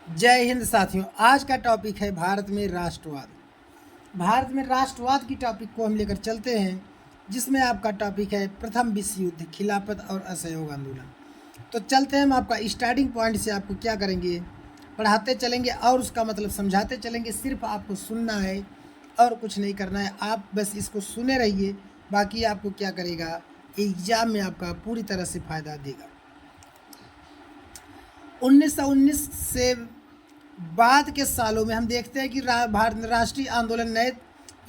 जय हिंद साथियों। आज का टॉपिक है भारत में राष्ट्रवाद। भारत में राष्ट्रवाद की टॉपिक को हम लेकर चलते हैं, जिसमें आपका टॉपिक है प्रथम विश्व युद्ध, खिलाफत और असहयोग आंदोलन। तो चलते हैं, हम आपका स्टार्टिंग पॉइंट से आपको क्या करेंगे, पढ़ाते चलेंगे और उसका मतलब समझाते चलेंगे। सिर्फ आपको सुनना है और कुछ नहीं करना है, आप बस इसको सुने रहिए। बाकी आपको क्या करेगा, एग्ज़ाम में आपका पूरी तरह से फ़ायदा देगा। 1919 से बाद के सालों में हम देखते हैं कि भारत राष्ट्रीय आंदोलन नए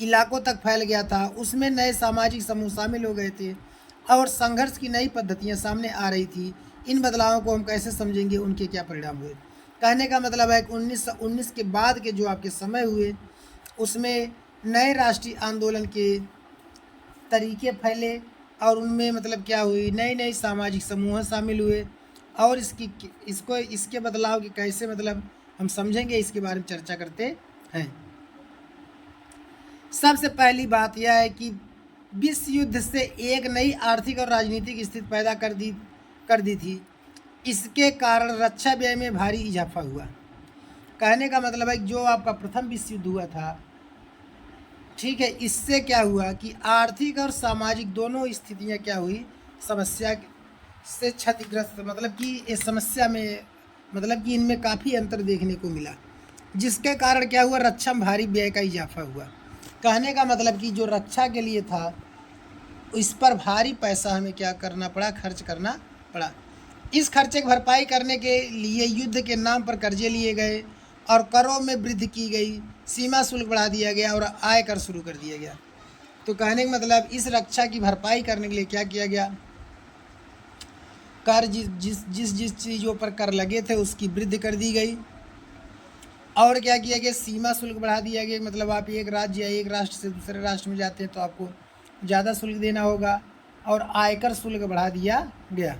इलाकों तक फैल गया था। उसमें नए सामाजिक समूह शामिल हो गए थे और संघर्ष की नई पद्धतियां सामने आ रही थी। इन बदलावों को हम कैसे समझेंगे, उनके क्या परिणाम हुए। कहने का मतलब है कि 1919 के बाद के जो आपके समय हुए, उसमें नए राष्ट्रीय आंदोलन के तरीके फैले और उनमें मतलब क्या हुई, नए नए सामाजिक समूह शामिल हुए। और इसके बदलाव की कैसे मतलब हम समझेंगे, इसके बारे में चर्चा करते हैं। सबसे पहली बात यह है कि विश्व युद्ध से एक नई आर्थिक और राजनीतिक स्थिति पैदा कर दी थी। इसके कारण रक्षा व्यय में भारी इजाफा हुआ। कहने का मतलब है कि जो आपका प्रथम विश्व युद्ध हुआ था, ठीक है, इससे क्या हुआ कि आर्थिक और सामाजिक दोनों स्थितियां क्या हुई, समस्या से क्षतिग्रस्त, मतलब कि इस समस्या में मतलब कि इनमें काफ़ी अंतर देखने को मिला, जिसके कारण क्या हुआ, रक्षा में भारी व्यय का इजाफा हुआ। कहने का मतलब कि जो रक्षा के लिए था, इस पर भारी पैसा हमें क्या करना पड़ा, खर्च करना पड़ा। इस खर्चे की भरपाई करने के लिए युद्ध के नाम पर कर्जे लिए गए और करों में वृद्धि की गई, सीमा शुल्क बढ़ा दिया गया और आय कर शुरू कर दिया गया। तो कहने का मतलब इस रक्षा की भरपाई करने के लिए क्या किया गया, कर जिस चीज़ों पर कर लगे थे उसकी वृद्धि कर दी गई। और क्या किया गया, सीमा शुल्क बढ़ा दिया गया। मतलब आप एक राज्य या एक राष्ट्र से दूसरे राष्ट्र में जाते हैं तो आपको ज़्यादा शुल्क देना होगा, और आयकर शुल्क बढ़ा दिया गया।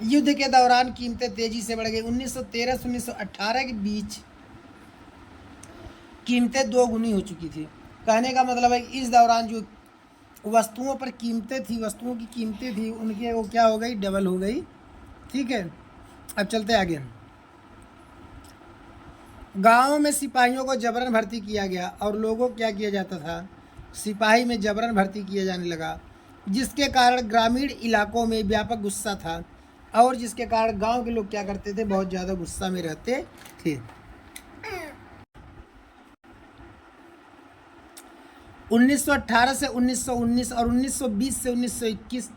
युद्ध के दौरान कीमतें तेजी से बढ़ गई। 1913 से 1918 के बीच कीमतें दो गुनी हो चुकी थी। कहने का मतलब है कि इस दौरान जो वस्तुओं पर कीमतें थी, वस्तुओं की कीमतें थी, उनके वो क्या हो गई, डबल हो गई। ठीक है, अब चलते आगे। गाँव में सिपाहियों को जबरन भर्ती किया गया और लोगों को क्या किया जाता था, सिपाही में जबरन भर्ती किया जाने लगा, जिसके कारण ग्रामीण इलाकों में व्यापक गुस्सा था और जिसके कारण गांव के लोग क्या करते थे, बहुत ज़्यादा गुस्सा में रहते थे। 1918 से 1919 और 1920 से 1921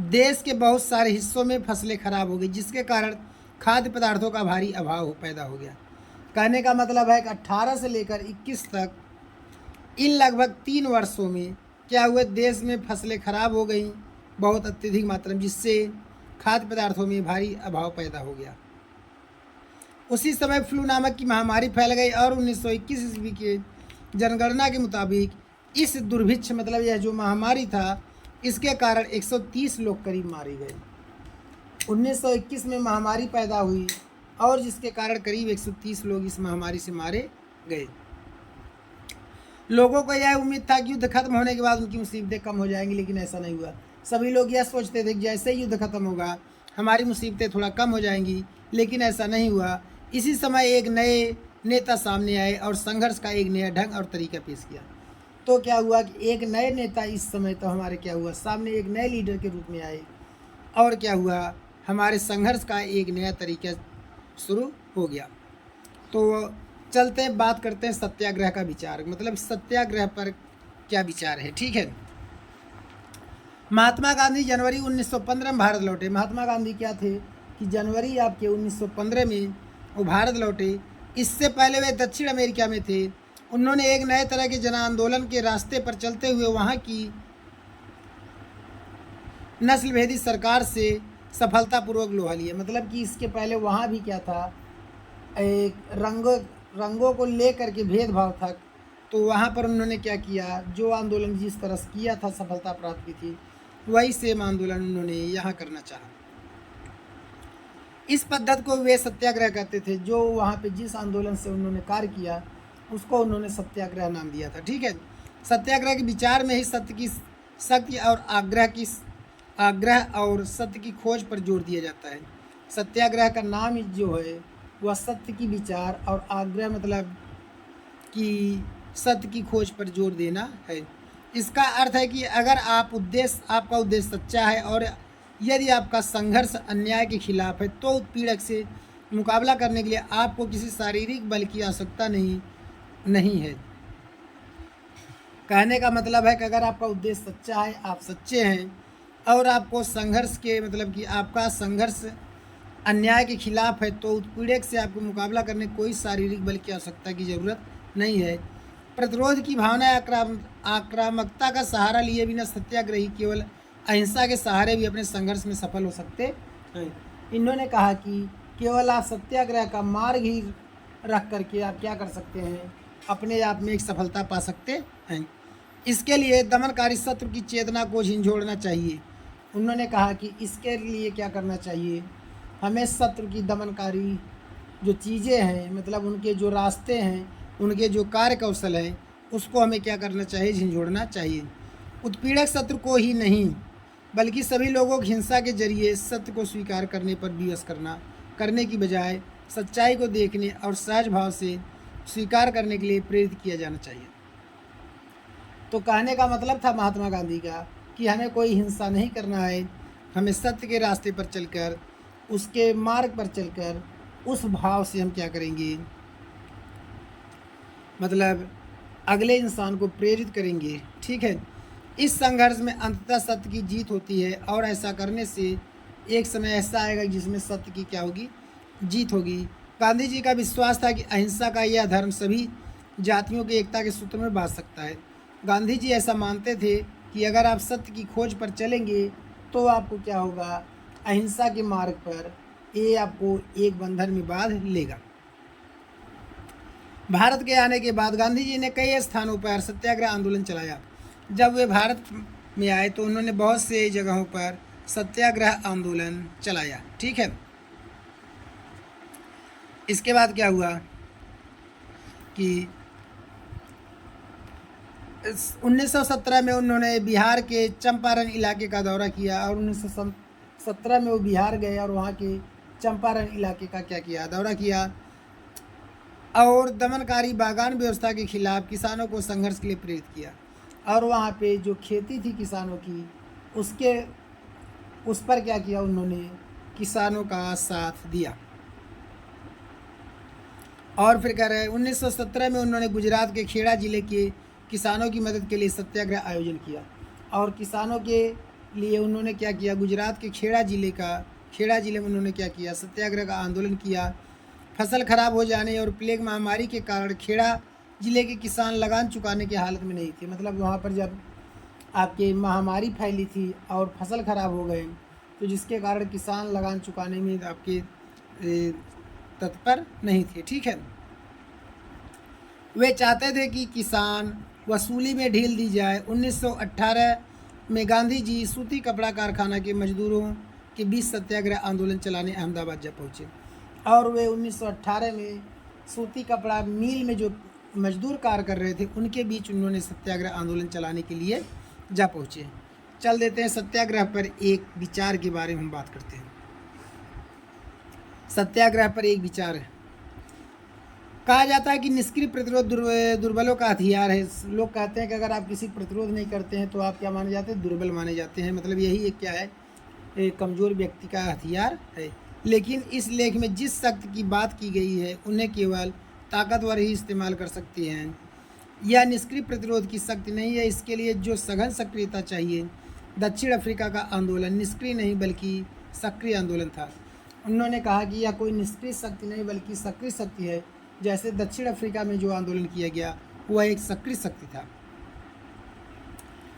देश के बहुत सारे हिस्सों में फसलें खराब हो गई, जिसके कारण खाद्य पदार्थों का भारी अभाव पैदा हो गया। कहने का मतलब है कि 18 से लेकर 21 तक इन लगभग 3 वर्षों में क्या हुए, देश में फसलें खराब हो गई बहुत अत्यधिक मात्रा में, जिससे खाद्य पदार्थों में भारी अभाव पैदा हो गया। उसी समय फ्लू नामक की महामारी फैल गई और 1921 ईस्वी के जनगणना के मुताबिक इस दुर्भिक्ष मतलब यह जो महामारी था, इसके कारण 130 लोग करीब मारे गए। 1921 में महामारी पैदा हुई और जिसके कारण करीब 130 लोग इस महामारी से मारे गए। लोगों को यह उम्मीद था कि युद्ध खत्म होने के बाद उनकी मुसीबतें कम हो जाएंगी, लेकिन ऐसा नहीं हुआ। सभी लोग यह सोचते थे कि जैसे ही युद्ध खत्म होगा हमारी मुसीबतें थोड़ा कम हो जाएंगी, लेकिन ऐसा नहीं हुआ। इसी समय एक नए नेता सामने आए और संघर्ष का एक नया ढंग और तरीका पेश किया। तो क्या हुआ कि एक नए नेता इस समय तो हमारे क्या हुआ, सामने एक नए लीडर के रूप में आए और क्या हुआ, हमारे संघर्ष का एक नया तरीका शुरू हो गया। तो चलते हैं, बात करते हैं सत्याग्रह का विचार, मतलब सत्याग्रह पर क्या विचार है। ठीक है, महात्मा गांधी जनवरी 1915 में भारत लौटे। महात्मा गांधी क्या थे कि जनवरी आपके 1915 में वो भारत लौटे। इससे पहले वे दक्षिण अमेरिका में थे। उन्होंने एक नए तरह के जन आंदोलन के रास्ते पर चलते हुए वहाँ की नस्लभेदी सरकार से सफलतापूर्वक लोहा लिया। मतलब कि इसके पहले वहाँ भी क्या था, एक रंगों को लेकर के भेदभाव था। तो वहाँ पर उन्होंने क्या किया, जो आंदोलन जिस तरह से किया था, सफलता प्राप्त की थी, वही सेम आंदोलन उन्होंने यहाँ करना चाहा। इस पद्धति को वे सत्याग्रह कहते थे। जो वहाँ पे जिस आंदोलन से उन्होंने कार्य किया उसको उन्होंने सत्याग्रह नाम दिया था। ठीक है, सत्याग्रह के विचार में ही सत्य और सत्य की खोज पर जोर दिया जाता है। सत्याग्रह का नाम जो है वह सत्य की विचार और आग्रह मतलब कि सत्य की खोज पर जोर देना है। इसका अर्थ है कि अगर आपका उद्देश्य सच्चा है और यदि आपका संघर्ष अन्याय के खिलाफ है तो उत्पीड़क से मुकाबला करने के लिए आपको किसी शारीरिक बल की आवश्यकता नहीं है। कहने का मतलब है कि अगर आपका उद्देश्य सच्चा है, आप सच्चे हैं और आपको संघर्ष के मतलब कि आपका संघर्ष अन्याय के खिलाफ है तो उत्पीड़क से आपको मुकाबला करने कोई शारीरिक बल की आवश्यकता की ज़रूरत नहीं है। प्रतिरोध की भावना आक्रामकता का सहारा लिए बिना सत्याग्रही केवल अहिंसा के सहारे भी अपने संघर्ष में सफल हो सकते हैं। इन्होंने कहा कि केवल आप सत्याग्रह का मार्ग ही रख करके आप क्या कर सकते हैं, अपने आप में एक सफलता पा सकते हैं। इसके लिए दमनकारी शत्रु की चेतना को झिंझोड़ना चाहिए। उन्होंने कहा कि इसके लिए क्या करना चाहिए, हमें शत्रु की दमनकारी जो चीज़ें हैं मतलब उनके जो रास्ते हैं, उनके जो कार्य कौशल हैं, उसको हमें क्या करना चाहिए, झिंझोड़ना चाहिए। उत्पीड़क शत्रु को ही नहीं बल्कि सभी लोगों की हिंसा के जरिए सत्य को स्वीकार करने पर विवश करने की बजाय सच्चाई को देखने और सहज भाव से स्वीकार करने के लिए प्रेरित किया जाना चाहिए। तो कहने का मतलब था महात्मा गांधी का कि हमें कोई हिंसा नहीं करना है, हमें सत्य के रास्ते पर चलकर, उसके मार्ग पर चलकर उस भाव से हम क्या करेंगे, मतलब अगले इंसान को प्रेरित करेंगे। ठीक है, इस संघर्ष में अंततः सत्य की जीत होती है और ऐसा करने से एक समय ऐसा आएगा जिसमें सत्य की क्या होगी, जीत होगी। गांधी जी का विश्वास था कि अहिंसा का यह धर्म सभी जातियों की एकता के सूत्र में बांध सकता है। गांधी जी ऐसा मानते थे कि अगर आप सत्य की खोज पर चलेंगे तो आपको क्या होगा, अहिंसा के मार्ग पर ये आपको एक बंधन में बांध लेगा। भारत के आने के बाद गांधी जी ने कई स्थानों पर सत्याग्रह आंदोलन चलाया। जब वे भारत में आए तो उन्होंने बहुत से जगहों पर सत्याग्रह आंदोलन चलाया। ठीक है, इसके बाद क्या हुआ कि 1917 में उन्होंने बिहार के चंपारण इलाके का दौरा किया और 1917 में वो बिहार गए और वहाँ के चंपारण इलाके का क्या किया, दौरा किया और दमनकारी बागान व्यवस्था के खिलाफ किसानों को संघर्ष के लिए प्रेरित किया और वहाँ पे जो खेती थी किसानों की उस पर क्या किया, उन्होंने किसानों का साथ दिया। और फिर कह रहे हैं 1917 में उन्होंने गुजरात के खेड़ा ज़िले के किसानों की मदद के लिए सत्याग्रह आयोजन किया और किसानों के लिए उन्होंने क्या किया, गुजरात के खेड़ा ज़िले में उन्होंने क्या किया, सत्याग्रह का आंदोलन किया। फसल खराब हो जाने और प्लेग महामारी के कारण खेड़ा ज़िले के किसान लगान चुकाने की हालत में नहीं थे। मतलब वहाँ पर जब आपके महामारी फैली थी और फसल खराब हो गए तो जिसके कारण किसान लगान चुकाने में आपके तत्पर नहीं थे। ठीक है, वे चाहते थे कि किसान वसूली में ढील दी जाए। 1918 में गांधी जी सूती कपड़ा कारखाना के मजदूरों के बीच सत्याग्रह आंदोलन चलाने अहमदाबाद जा पहुँचे और वे 1918 में सूती कपड़ा मिल में जो मजदूर कार्य कर रहे थे उनके बीच उन्होंने सत्याग्रह आंदोलन चलाने के लिए जा पहुँचे। चल देते हैं सत्याग्रह पर एक विचार के बारे में हम बात करते हैं। सत्याग्रह पर एक विचार है। कहा जाता है कि निष्क्रिय प्रतिरोध दुर्बलों का हथियार है। लोग कहते हैं कि अगर आप किसी प्रतिरोध नहीं करते हैं तो आप क्या माने जाते हैं, दुर्बल माने जाते हैं। मतलब यही एक क्या है, एक कमज़ोर व्यक्ति का हथियार है। लेकिन इस लेख में जिस शक्ति की बात की गई है उन्हें केवल ताकतवर ही इस्तेमाल कर सकते हैं। यह निष्क्रिय प्रतिरोध की शक्ति नहीं है, इसके लिए जो सघन सक्रियता चाहिए। दक्षिण अफ्रीका का आंदोलन निष्क्रिय नहीं बल्कि सक्रिय आंदोलन था। उन्होंने कहा कि यह कोई निष्क्रिय शक्ति नहीं बल्कि सक्रिय शक्ति है। जैसे दक्षिण अफ्रीका में जो आंदोलन किया गया वह एक सक्रिय शक्ति था।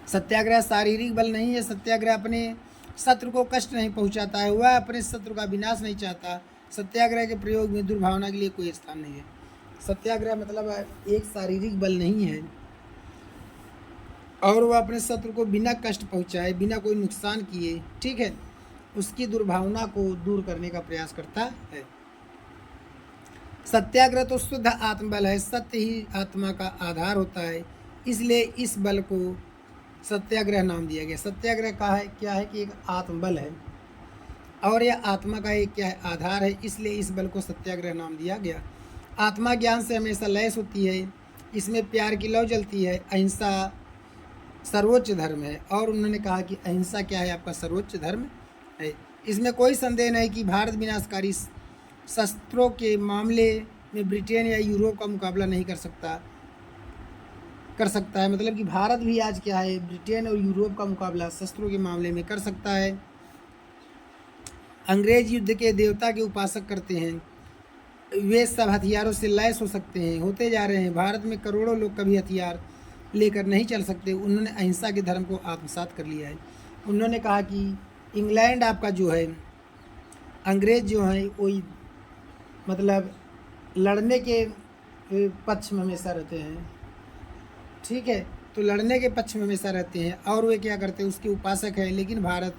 सत्याग्रह शारीरिक बल नहीं है। सत्याग्रह अपने शत्रु को कष्ट नहीं पहुंचाता है, वह अपने शत्रु का विनाश नहीं चाहता। सत्याग्रह के प्रयोग में दुर्भावना के लिए कोई स्थान नहीं है। सत्याग्रह मतलब एक शारीरिक बल नहीं है और वह अपने शत्रु को बिना कष्ट पहुंचाए, बिना कोई नुकसान किए, ठीक है, उसकी दुर्भावना को दूर करने का प्रयास करता है। सत्याग्रह तो शुद्ध आत्मबल है। सत्य ही आत्मा का आधार होता है, इसलिए इस बल को सत्याग्रह नाम दिया गया। सत्याग्रह का है क्या है कि एक आत्मबल है। और यह आत्मा का एक क्या है आधार है, इसलिए इस बल को सत्याग्रह नाम दिया गया। आत्मा ज्ञान से हमेशा लैस होती है, इसमें प्यार की लौ जलती है। अहिंसा सर्वोच्च धर्म है, और उन्होंने कहा कि अहिंसा क्या है आपका सर्वोच्च धर्म है। इसमें कोई संदेह नहीं कि भारत विनाशकारी शस्त्रों के मामले में ब्रिटेन या यूरोप का मुकाबला नहीं कर सकता है। मतलब कि भारत भी आज क्या है ब्रिटेन और यूरोप का मुकाबला शस्त्रों के मामले में कर सकता है। अंग्रेज युद्ध के देवता के उपासक करते हैं, वे सब हथियारों से लैस हो सकते हैं, होते जा रहे हैं। भारत में करोड़ों लोग कभी हथियार लेकर नहीं चल सकते। उन्होंने अहिंसा के धर्म को आत्मसात कर लिया है। उन्होंने कहा कि इंग्लैंड आपका जो है अंग्रेज जो है वही मतलब लड़ने के पक्ष में हमेशा रहते हैं, ठीक है, तो लड़ने के पक्ष में हमेशा रहते हैं और वे क्या करते हैं उसके उपासक हैं। लेकिन भारत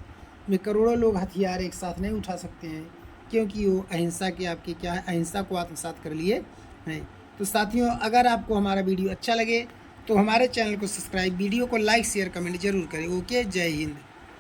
में करोड़ों लोग हथियार एक साथ नहीं उठा सकते हैं, क्योंकि वो अहिंसा के आपके क्या है अहिंसा को आत्मसात कर लिए हैं। तो साथियों, अगर आपको हमारा वीडियो अच्छा लगे तो हमारे चैनल को सब्सक्राइब, वीडियो को लाइक शेयर कमेंट जरूर करें। ओके, जय हिंद।